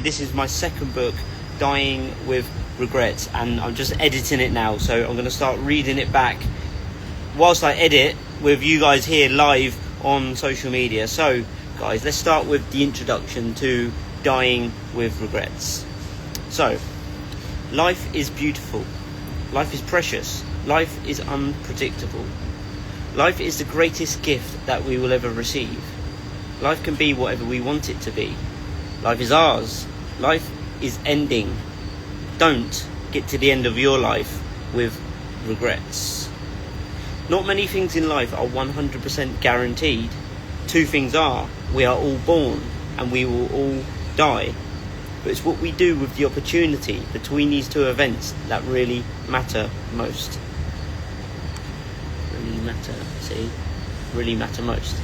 This is my second book, Dying with Regrets, and I'm just editing it now, so I'm going to start reading it back whilst I edit with you guys here live on social media. So guys, let's start with the introduction to Dying with Regrets. So, life is beautiful, life is precious, life is unpredictable. Life is the greatest gift that we will ever receive. Life can be whatever we want it to be. Life is ours. Life is ending. Don't get to the end of your life with regrets. Not many things in life are 100% guaranteed. Two things are: we are all born and we will all die. But it's what we do with the opportunity between these two events that really matter most. Really matter most.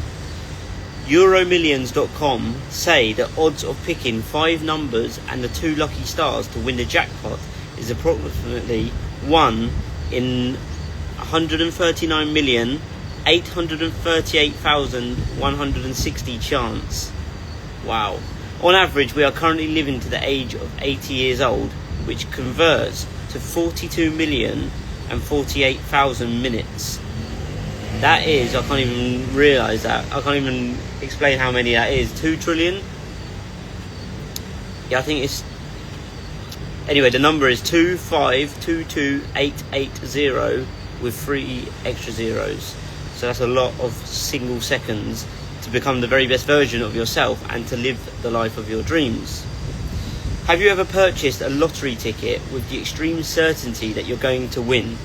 Euromillions.com say the odds of picking 5 numbers and the 2 lucky stars to win the jackpot is approximately 1 in 139,838,160 chance. Wow. On average, we are currently living to the age of 80 years old, which converts to 42,048,000 minutes. That is, I can't even realise that. I can't even explain how many that is. 2 trillion? Yeah, I think it's... Anyway, the number is 2522880 with 3 extra zeros. So that's a lot of single seconds to become the very best version of yourself and to live the life of your dreams. Have you ever purchased a lottery ticket with the extreme certainty that you're going to win?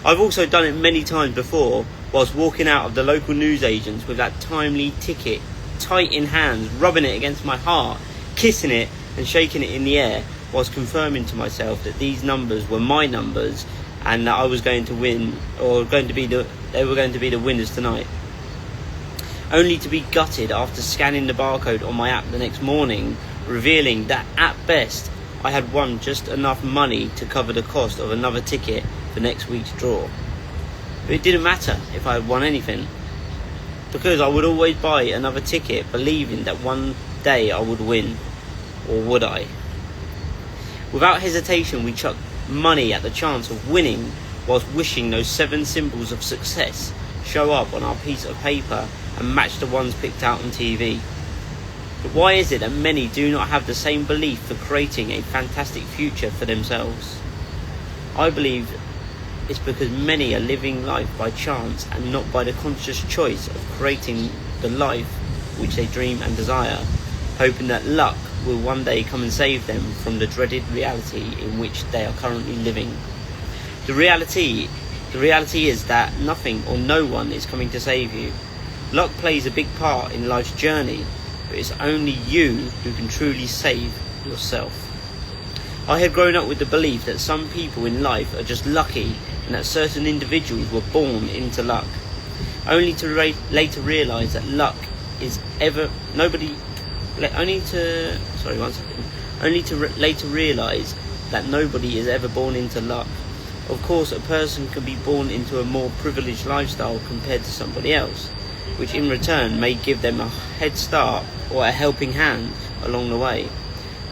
I've also done it many times before, whilst walking out of the local newsagents with that timely ticket tight in hands, rubbing it against my heart, kissing it and shaking it in the air, whilst confirming to myself that these numbers were my numbers and that I was going to win, or they were going to be the winners tonight. Only to be gutted after scanning the barcode on my app the next morning, revealing that at best I had won just enough money to cover the cost of another ticket for next week's draw. But it didn't matter if I had won anything, because I would always buy another ticket believing that one day I would win. Or would I? Without hesitation, we chucked money at the chance of winning, whilst wishing those 7 symbols of success show up on our piece of paper and match the ones picked out on TV. But why is it that many do not have the same belief for creating a fantastic future for themselves? I believe it's because many are living life by chance and not by the conscious choice of creating the life which they dream and desire, hoping that luck will one day come and save them from the dreaded reality in which they are currently living. The reality is that nothing or no one is coming to save you. Luck plays a big part in life's journey, but it's only you who can truly save yourself. I had grown up with the belief that some people in life are just lucky and that certain individuals were born into luck, only to later realise that luck is later realise that nobody is ever born into luck. Of course, a person can be born into a more privileged lifestyle compared to somebody else, which in return may give them a head start or a helping hand along the way.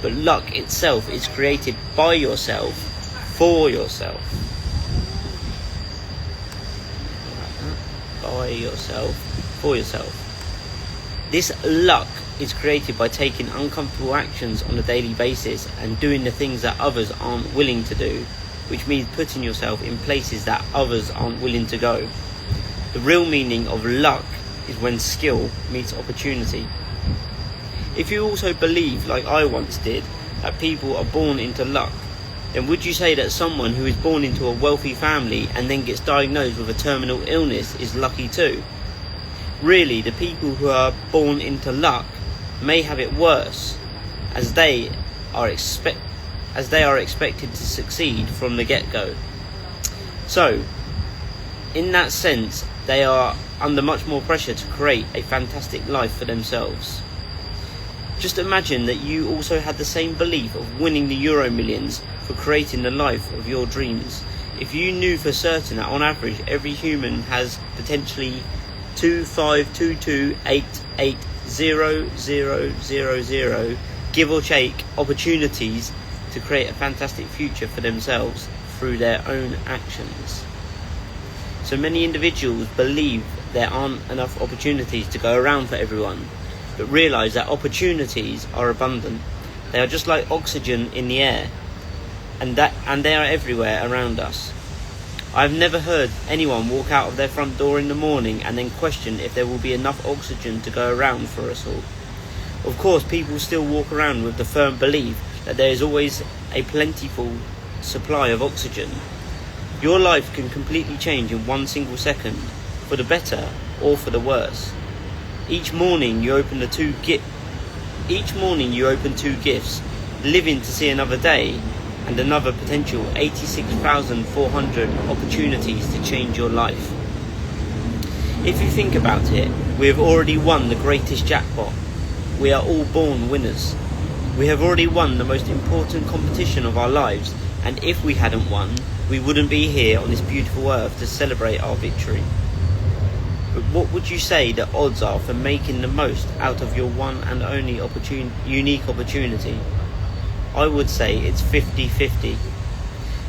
But luck itself is created by yourself, for yourself. By yourself, for yourself. This luck is created by taking uncomfortable actions on a daily basis and doing the things that others aren't willing to do, which means putting yourself in places that others aren't willing to go. The real meaning of luck is when skill meets opportunity. If you also believe, like I once did, that people are born into luck, then would you say that someone who is born into a wealthy family and then gets diagnosed with a terminal illness is lucky too? Really, the people who are born into luck may have it worse, as they are expected to succeed from the get-go. So, in that sense, they are under much more pressure to create a fantastic life for themselves. Just imagine that you also had the same belief of winning the Euro Millions for creating the life of your dreams. If you knew for certain that on average every human has potentially 252288000 give or take opportunities to create a fantastic future for themselves through their own actions. So many individuals believe there aren't enough opportunities to go around for everyone, but realise that opportunities are abundant. They are just like oxygen in the air, and they are everywhere around us. I've never heard anyone walk out of their front door in the morning and then question if there will be enough oxygen to go around for us all. Of course, people still walk around with the firm belief that there is always a plentiful supply of oxygen. Your life can completely change in one single second, for the better or for the worse. Each morning you open two gifts, living to see another day, and another potential 86,400 opportunities to change your life. If you think about it, we have already won the greatest jackpot. We are all born winners. We have already won the most important competition of our lives, and if we hadn't won, we wouldn't be here on this beautiful earth to celebrate our victory. But what would you say the odds are for making the most out of your one and only unique opportunity? I would say it's 50-50.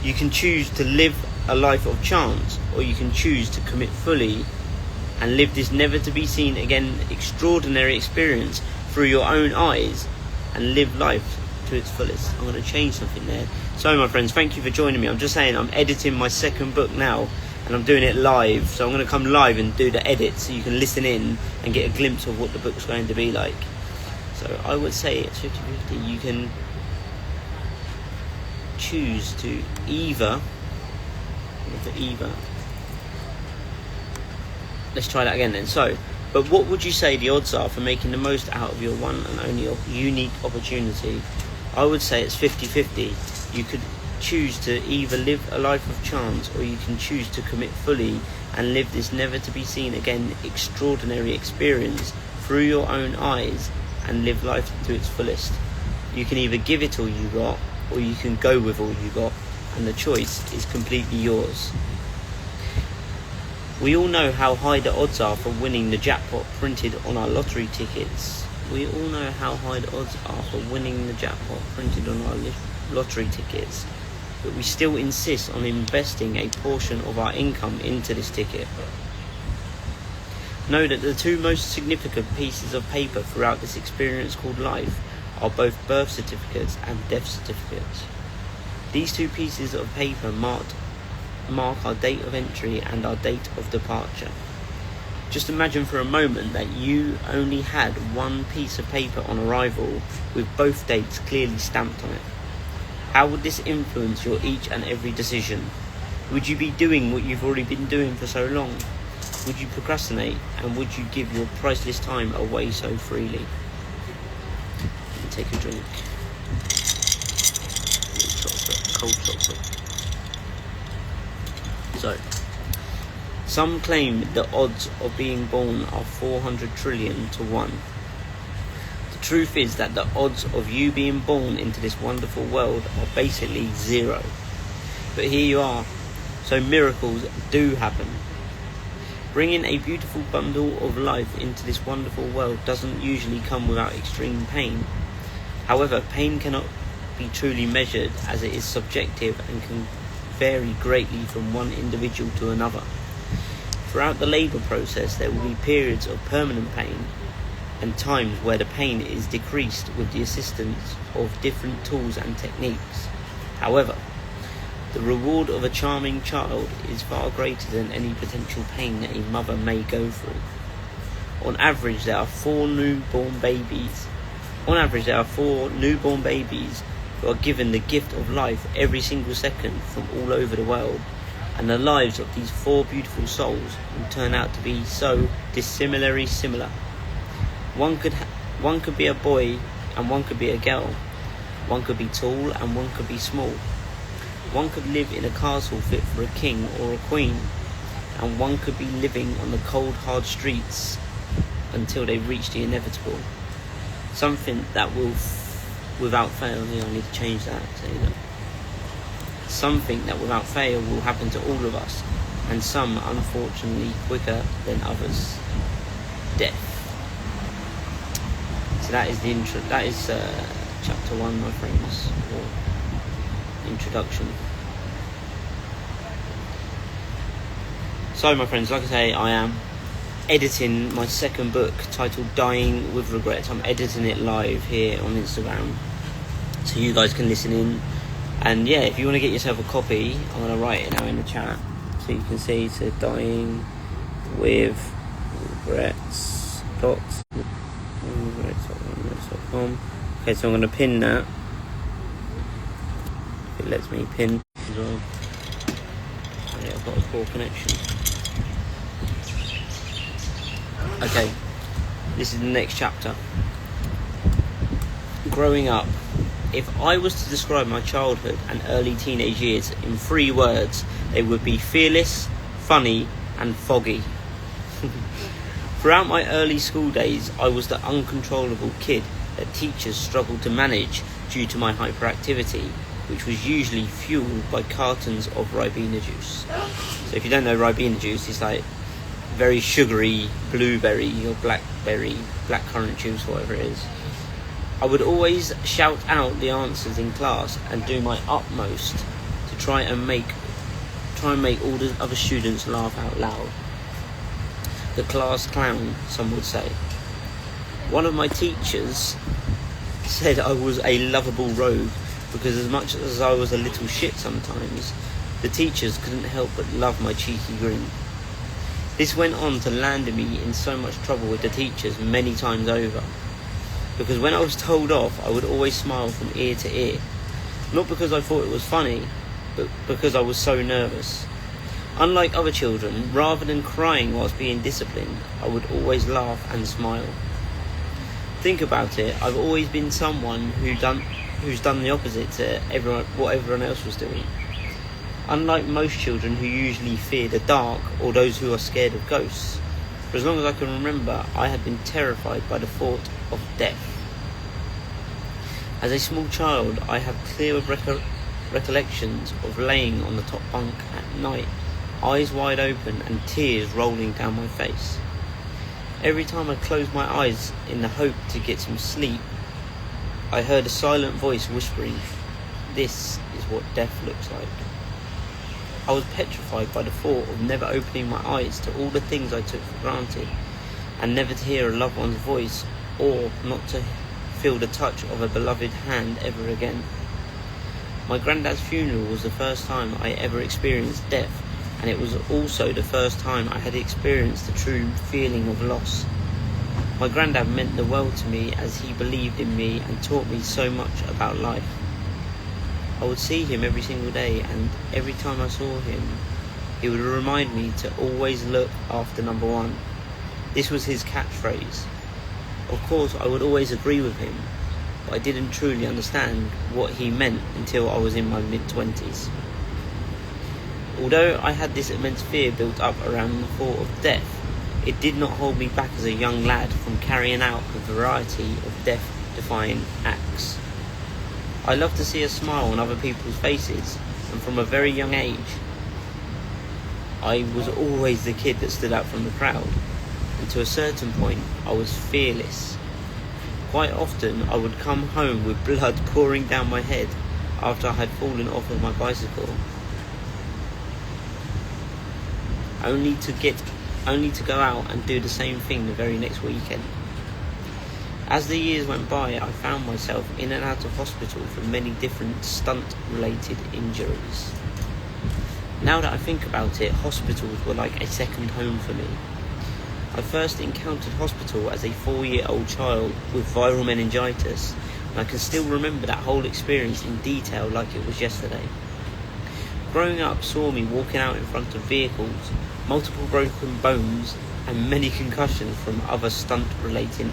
You can choose to live a life of chance, or you can choose to commit fully and live this never to be seen again extraordinary experience through your own eyes and live life to its fullest. I'm going to change something there. So my friends, thank you for joining me. I'm just saying I'm editing my second book now, and I'm doing it live. So I'm going to come live and do the edit so you can listen in and get a glimpse of what the book's going to be like. So I would say it's 50-50. You can choose to either let's try that again then. But what would you say the odds are for making the most out of your one and only unique opportunity? I would say it's 50-50. You could choose to either live a life of chance, or you can choose to commit fully and live this never to be seen again extraordinary experience through your own eyes and live life to its fullest. You can either give it all you got, or you can go with all you got, and the choice is completely yours. We all know how high the odds are for winning the jackpot printed on our lottery tickets. But we still insist on investing a portion of our income into this ticket. Know that the two most significant pieces of paper throughout this experience called life are both birth certificates and death certificates. These two pieces of paper mark our date of entry and our date of departure. Just imagine for a moment that you only had one piece of paper on arrival with both dates clearly stamped on it. How would this influence your each and every decision? Would you be doing what you've already been doing for so long? Would you procrastinate, and would you give your priceless time away so freely? Take a drink. Cold chocolate. So, some claim the odds of being born are 400 trillion to 1. The truth is that the odds of you being born into this wonderful world are basically 0. But here you are. So miracles do happen. Bringing a beautiful bundle of life into this wonderful world doesn't usually come without extreme pain. However, pain cannot be truly measured, as it is subjective and can vary greatly from one individual to another. Throughout the labour process, there will be periods of permanent pain and times where the pain is decreased with the assistance of different tools and techniques. However, the reward of a charming child is far greater than any potential pain that a mother may go through. On average, there are 4 newborn babies who are given the gift of life every single second from all over the world, and the lives of these 4 beautiful souls will turn out to be so dissimilarly similar. One could be a boy and one could be a girl. One could be tall and one could be small. One could live in a castle fit for a king or a queen, and one could be living on the cold, hard streets until they reach the inevitable. Something that will, without fail, I need to change that. Something that without fail will happen to all of us, and some unfortunately quicker than others. Death. So that is the intro. That is chapter 1, my friends, or introduction. So, my friends, like I say, I am editing my second book titled Dying with Regrets. I'm editing it live here on Instagram, so you guys can listen in. And yeah, if you want to get yourself a copy, I'm going to write it now in the chat so you can see. So Dying with Regrets .com. Okay, so I'm going to pin that. It lets me pin as well. Oh, yeah, I've got a poor connection. Okay, this is the next chapter. Growing up. If I was to describe my childhood and early teenage years in 3 words, they would be fearless, funny, and foggy. Throughout my early school days, I was the uncontrollable kid that teachers struggled to manage due to my hyperactivity, which was usually fueled by cartons of Ribena juice. So if you don't know Ribena juice, it's like very sugary blueberry or blackberry, blackcurrant juice, whatever it is. I would always shout out the answers in class and do my utmost to try and make all the other students laugh out loud. The class clown, some would say. One of my teachers said I was a lovable rogue because as much as I was a little shit sometimes, the teachers couldn't help but love my cheeky grin. This went on to land me in so much trouble with the teachers many times over. Because when I was told off, I would always smile from ear to ear. Not because I thought it was funny, but because I was so nervous. Unlike other children, rather than crying whilst being disciplined, I would always laugh and smile. Think about it, I've always been someone who's done the opposite to what everyone else was doing. Unlike most children who usually fear the dark or those who are scared of ghosts, for as long as I can remember, I had been terrified by the thought of death. As a small child, I have clear recollections of laying on the top bunk at night, eyes wide open and tears rolling down my face. Every time I closed my eyes in the hope to get some sleep, I heard a silent voice whispering, "This is what death looks like." I was petrified by the thought of never opening my eyes to all the things I took for granted, and never to hear a loved one's voice, or not to feel the touch of a beloved hand ever again. My granddad's funeral was the first time I ever experienced death, and it was also the first time I had experienced the true feeling of loss. My granddad meant the world to me as he believed in me and taught me so much about life. I would see him every single day, and every time I saw him, he would remind me to always look after number one. This was his catchphrase. Of course, I would always agree with him, but I didn't truly understand what he meant until I was in my mid-20s. Although I had this immense fear built up around the thought of death, it did not hold me back as a young lad from carrying out a variety of death-defying acts. I love to see a smile on other people's faces, and from a very young age, I was always the kid that stood out from the crowd, and to a certain point, I was fearless. Quite often, I would come home with blood pouring down my head after I had fallen off of my bicycle, only to go out and do the same thing the very next weekend. As the years went by, I found myself in and out of hospital for many different stunt-related injuries. Now that I think about it, hospitals were like a second home for me. I first encountered hospital as a 4-year-old child with viral meningitis, and I can still remember that whole experience in detail like it was yesterday. Growing up saw me walking out in front of vehicles, multiple broken bones, and many concussions from other stunt-related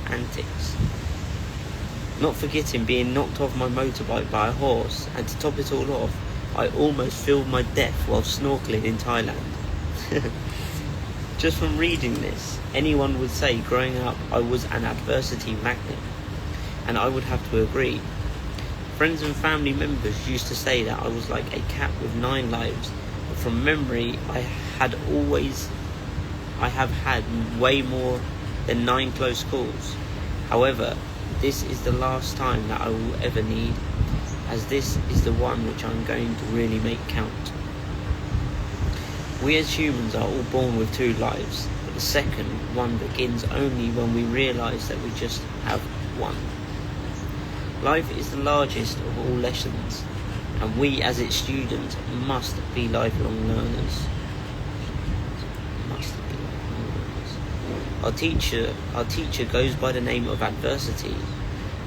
antics. Not forgetting being knocked off my motorbike by a horse, and to top it all off, I almost filmed my death while snorkeling in Thailand. Just from reading this, anyone would say growing up I was an adversity magnet, and I would have to agree. Friends and family members used to say that I was like a cat with 9 lives, but from memory I have had way more than 9 close calls. However, this is the last time that I will ever need, as this is the one which I'm going to really make count. We as humans are all born with two lives, but the second one begins only when we realise that we just have one. Life is the largest of all lessons, and we as its students must be lifelong learners. Our teacher goes by the name of adversity,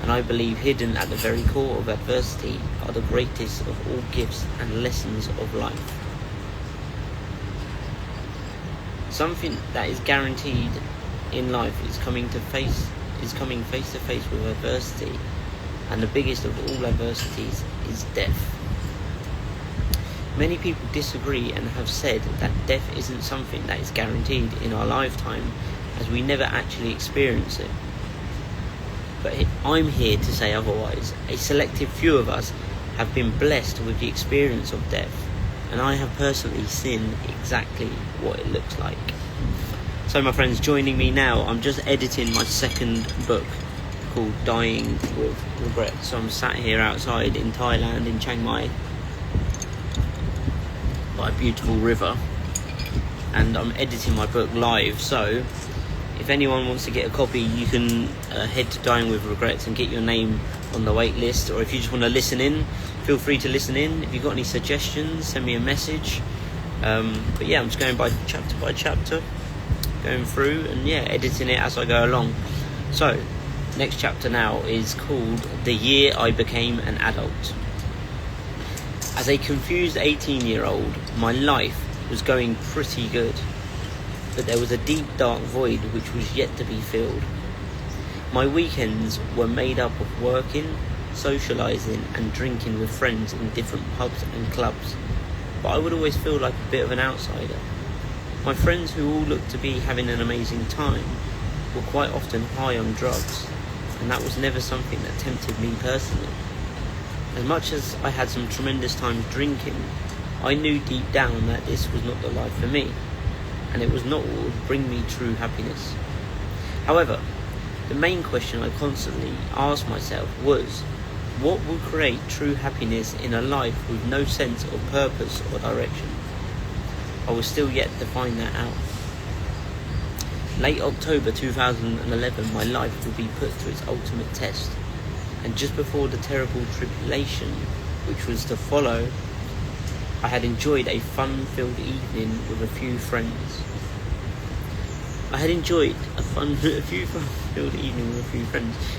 and I believe hidden at the very core of adversity are the greatest of all gifts and lessons of life. Something that is guaranteed in life is coming face to face with adversity, and the biggest of all adversities is death. Many people disagree and have said that death isn't something that is guaranteed in our lifetime, as we never actually experience it. But I'm here to say otherwise. A selective few of us have been blessed with the experience of death, and I have personally seen exactly what it looks like. So my friends, joining me now, I'm just editing my second book called Dying with Regret. So I'm sat here outside in Thailand, in Chiang Mai, by a beautiful river, and I'm editing my book live. So if anyone wants to get a copy, you can head to Dying with Regrets and get your name on the wait list, or if you just want to listen in, feel free to listen in. If you've got any suggestions, send me a message. But yeah, I'm just going by chapter, going through and editing it as I go along. So next chapter now is called The Year I Became an Adult. As a confused 18-year-old, my life was going pretty good, but there was a deep dark void which was yet to be filled. My weekends were made up of working, socialising and drinking with friends in different pubs and clubs, but I would always feel like a bit of an outsider. My friends, who all looked to be having an amazing time, were quite often high on drugs, and that was never something that tempted me personally. As much as I had some tremendous times drinking, I knew deep down that this was not the life for me, and it was not what would bring me true happiness. However, the main question I constantly asked myself was, what would create true happiness in a life with no sense of purpose or direction? I was still yet to find that out. Late October 2011, my life would be put to its ultimate test, and just before the terrible tribulation which was to follow, I had enjoyed a fun-filled evening with a few friends.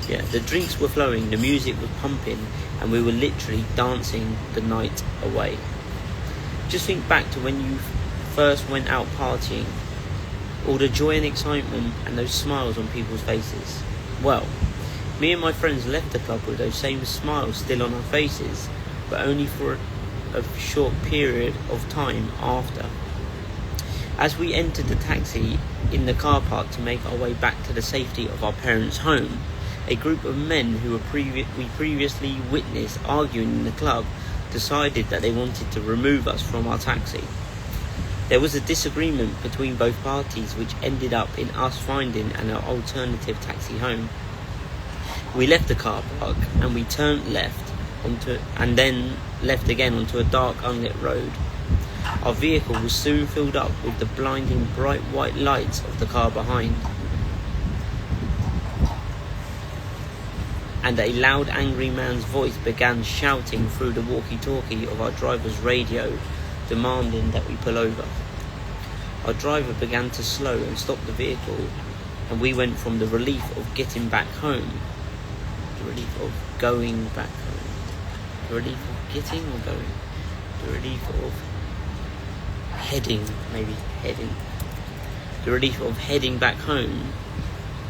Yeah, the drinks were flowing, the music was pumping, and we were literally dancing the night away. Just think back to when you first went out partying, all the joy and excitement and those smiles on people's faces. Well, me and my friends left the club with those same smiles still on our faces, but only for a short period of time after. As we entered the taxi in the car park to make our way back to the safety of our parents' home, a group of men who we previously witnessed arguing in the club decided that they wanted to remove us from our taxi. There was a disagreement between both parties which ended up in us finding an alternative taxi home. We left the car park and we turned left and then left again onto a dark unlit road. Our vehicle was soon filled up with the blinding bright white lights of the car behind, and a loud angry man's voice began shouting through the walkie-talkie of our driver's radio, demanding that we pull over. Our driver began to slow and stop the vehicle, and we went from the relief of getting back home, the relief of going back home, the relief of getting or going, the relief of heading, the relief of heading back home,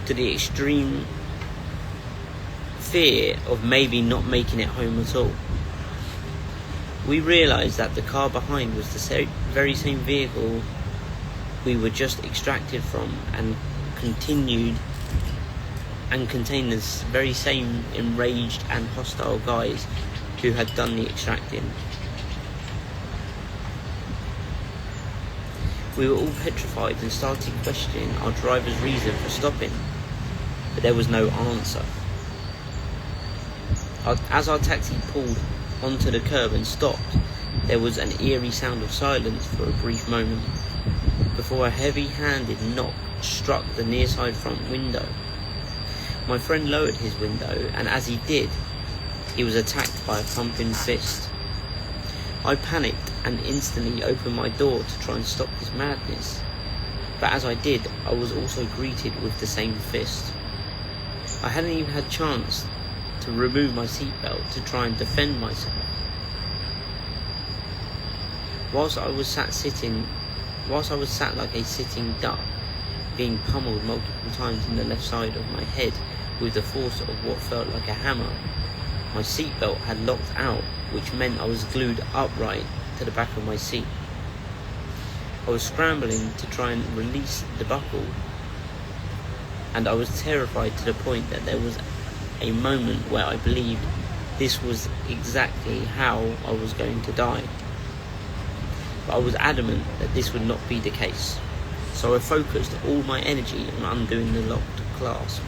to the extreme fear of maybe not making it home at all. We realised that the car behind was the very same vehicle we were just extracted from, and contained this very same enraged and hostile guys who had done the extracting. We were all petrified and started questioning our driver's reason for stopping, but there was no answer. As our taxi pulled onto the curb and stopped, there was an eerie sound of silence for a brief moment, before a heavy-handed knock struck the near side front window. My friend lowered his window, and as he did, he was attacked by a pumping fist. I panicked and instantly opened my door to try and stop this madness, but as I did, I was also greeted with the same fist. I hadn't even had a chance to remove my seatbelt to try and defend myself. Whilst I was sat like a sitting duck, being pummeled multiple times in the left side of my head with the force of what felt like a hammer, my seatbelt had locked out, which meant I was glued upright to the back of my seat. I was scrambling to try and release the buckle, and I was terrified to the point that there was a moment where I believed this was exactly how I was going to die. But I was adamant that this would not be the case, so I focused all my energy on undoing the locked clasp.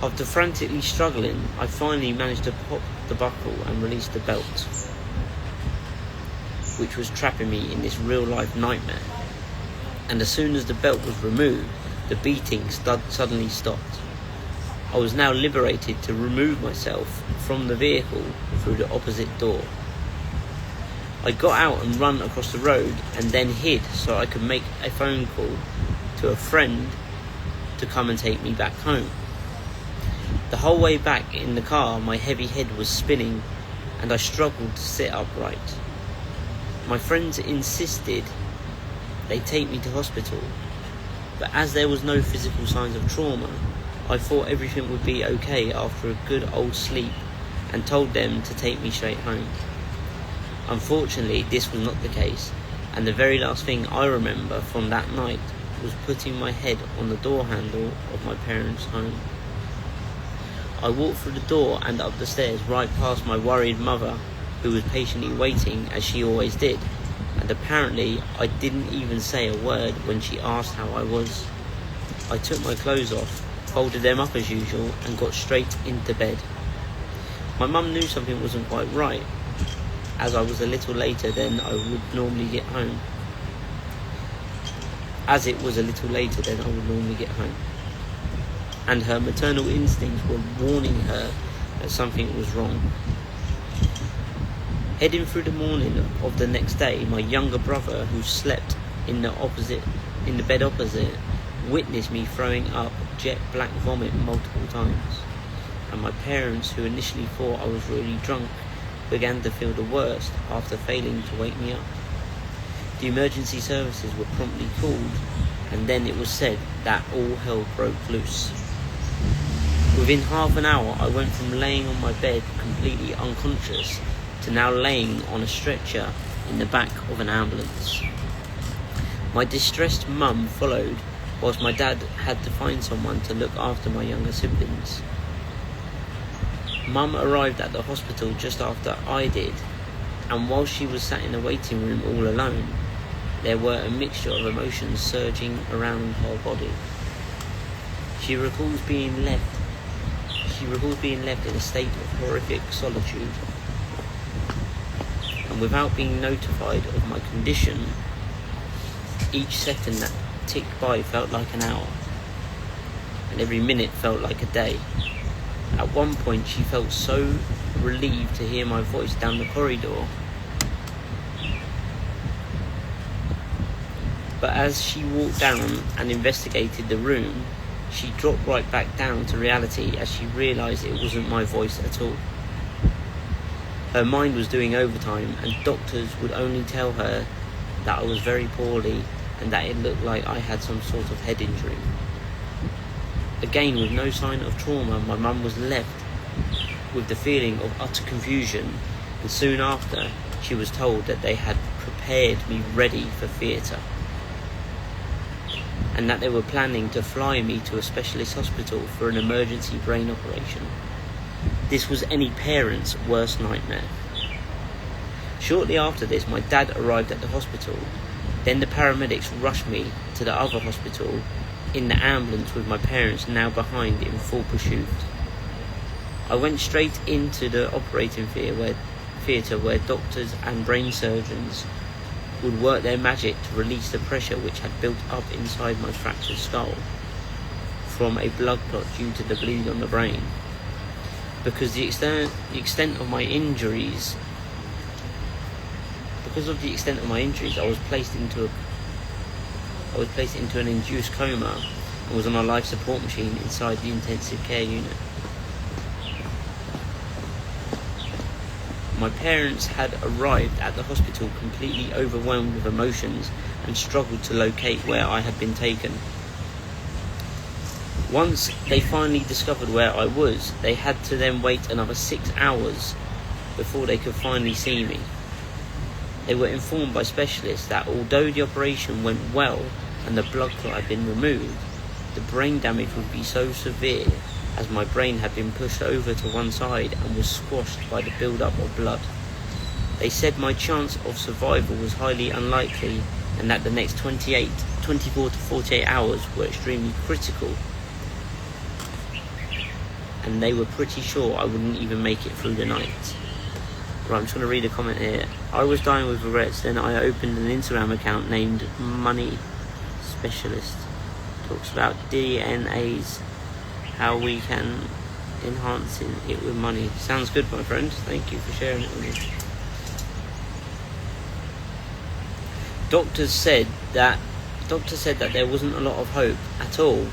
After frantically struggling, I finally managed to pop the buckle and release the belt, which was trapping me in this real-life nightmare. And as soon as the belt was removed, the beating suddenly stopped. I was now liberated to remove myself from the vehicle through the opposite door. I got out and ran across the road and then hid so I could make a phone call to a friend to come and take me back home. The whole way back in the car, my heavy head was spinning and I struggled to sit upright. My friends insisted they take me to hospital, but as there was no physical signs of trauma, I thought everything would be okay after a good old sleep and told them to take me straight home. Unfortunately, this was not the case, and the very last thing I remember from that night was putting my head on the door handle of my parents' home. I walked through the door and up the stairs right past my worried mother, who was patiently waiting as she always did, and apparently I didn't even say a word when she asked how I was. I took my clothes off, folded them up as usual, and got straight into bed. My mum knew something wasn't quite right, as I was a little later than I would normally get home. And her maternal instincts were warning her that something was wrong. Heading through the morning of the next day, my younger brother, who slept in the bed opposite, witnessed me throwing up jet black vomit multiple times, and my parents, who initially thought I was really drunk, began to feel the worst after failing to wake me up. The emergency services were promptly called, and then it was said that all hell broke loose. Within half an hour, I went from laying on my bed completely unconscious to now laying on a stretcher in the back of an ambulance. My distressed mum followed, whilst my dad had to find someone to look after my younger siblings. Mum arrived at the hospital just after I did, and while she was sat in the waiting room all alone, there were a mixture of emotions surging around her body. She recalls being left in a state of horrific solitude, and without being notified of my condition, each second that ticked by felt like an hour, and every minute felt like a day. At one point, she felt so relieved to hear my voice down the corridor. But as she walked down and investigated the room, she dropped right back down to reality as she realised it wasn't my voice at all. Her mind was doing overtime, and doctors would only tell her that I was very poorly and that it looked like I had some sort of head injury. Again, with no sign of trauma, my mum was left with the feeling of utter confusion, and soon after, she was told that they had prepared me ready for theatre, and that they were planning to fly me to a specialist hospital for an emergency brain operation. This was any parent's worst nightmare. Shortly after this, my dad arrived at the hospital. Then the paramedics rushed me to the other hospital in the ambulance, with my parents now behind in full pursuit. I went straight into the operating theatre where doctors and brain surgeons would work their magic to release the pressure which had built up inside my fractured skull from a blood clot due to the bleed on the brain. Because of the extent of my injuries, I was placed into an induced coma and was on a life support machine inside the intensive care unit. My parents had arrived at the hospital completely overwhelmed with emotions and struggled to locate where I had been taken. Once they finally discovered where I was, they had to then wait another 6 hours before they could finally see me. They were informed by specialists that although the operation went well and the blood clot had been removed, the brain damage would be so severe as my brain had been pushed over to one side and was squashed by the build-up of blood. They said my chance of survival was highly unlikely and that the next 24 to 48 hours were extremely critical, and they were pretty sure I wouldn't even make it through the night. Right, I'm just going to read a comment here. I was dying with regrets, then I opened an Instagram account named Money Specialist. Talks about DNAs, how we can enhance it with money. Sounds good, my friend. Thank you for sharing it with me. Doctors said that there wasn't a lot of hope at all,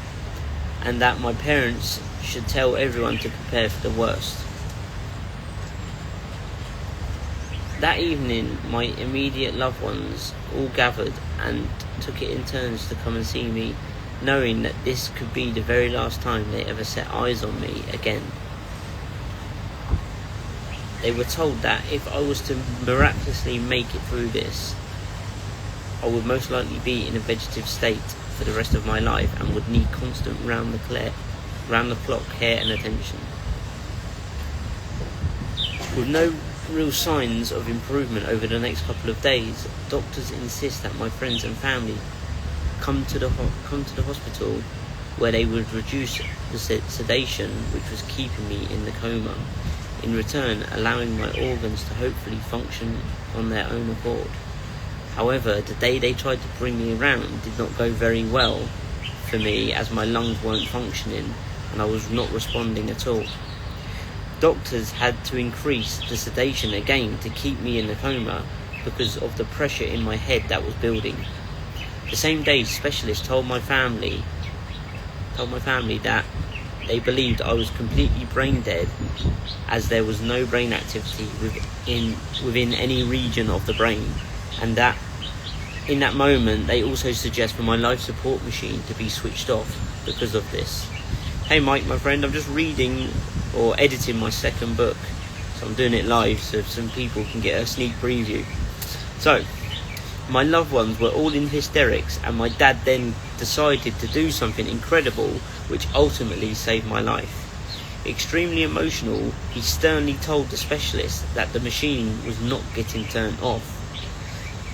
and that my parents should tell everyone to prepare for the worst. That evening, my immediate loved ones all gathered and took it in turns to come and see me, knowing that this could be the very last time they ever set eyes on me again. They were told that if I was to miraculously make it through this, I would most likely be in a vegetative state for the rest of my life and would need constant round the clock care and attention. With no real signs of improvement over the next couple of days, doctors insist that my friends and family come to the hospital, where they would reduce the sedation which was keeping me in the coma, in return allowing my organs to hopefully function on their own accord. However, the day they tried to bring me around did not go very well for me, as my lungs weren't functioning and I was not responding at all. Doctors had to increase the sedation again to keep me in the coma because of the pressure in my head that was building. The same day, specialists told my family that they believed I was completely brain dead, as there was no brain activity within any region of the brain, and that in that moment they also suggest for my life support machine to be switched off because of this. Hey Mike, my friend, I'm just reading or editing my second book, so I'm doing it live so some people can get a sneak preview. So, my loved ones were all in hysterics, and my dad then decided to do something incredible which ultimately saved my life. Extremely emotional, he sternly told the specialist that the machine was not getting turned off.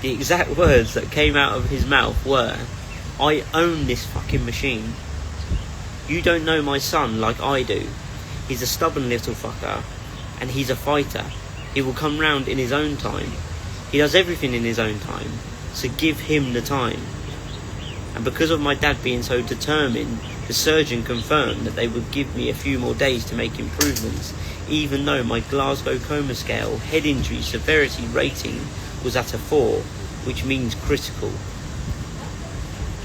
The exact words that came out of his mouth were, "I own this fucking machine. You don't know my son like I do. He's a stubborn little fucker, and he's a fighter. He will come round in his own time. He does everything in his own time, so give him the time." And because of my dad being so determined, the surgeon confirmed that they would give me a few more days to make improvements, even though my Glasgow Coma Scale head injury severity rating was at a 4, which means critical.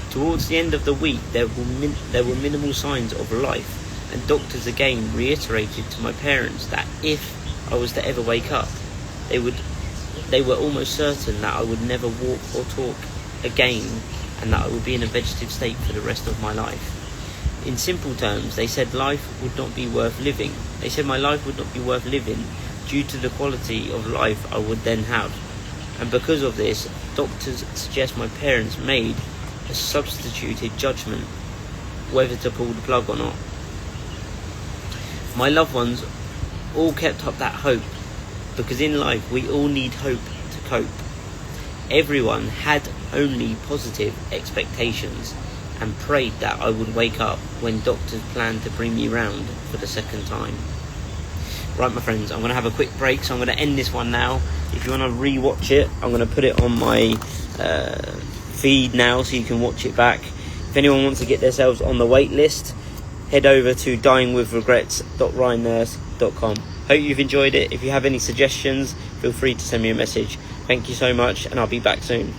Towards the end of the week, there were minimal signs of life, and doctors again reiterated to my parents that if I was to ever wake up, they were almost certain that I would never walk or talk again, and that I would be in a vegetative state for the rest of my life. In simple terms, they said life would not be worth living. They said my life would not be worth living due to the quality of life I would then have. And because of this, doctors suggest my parents made a substituted judgment whether to pull the plug or not. My loved ones all kept up that hope, because in life we all need hope to cope. Everyone had only positive expectations and prayed that I would wake up when doctors planned to bring me round for the second time. Right, my friends, I'm going to have a quick break, so I'm going to end this one now. If you want to re-watch it, I'm going to put it on my feed now so you can watch it back. If anyone wants to get themselves on the wait list, head over to dyingwithregrets.ryanurse.com. Hope you've enjoyed it. If you have any suggestions, feel free to send me a message. Thank you so much, and I'll be back soon.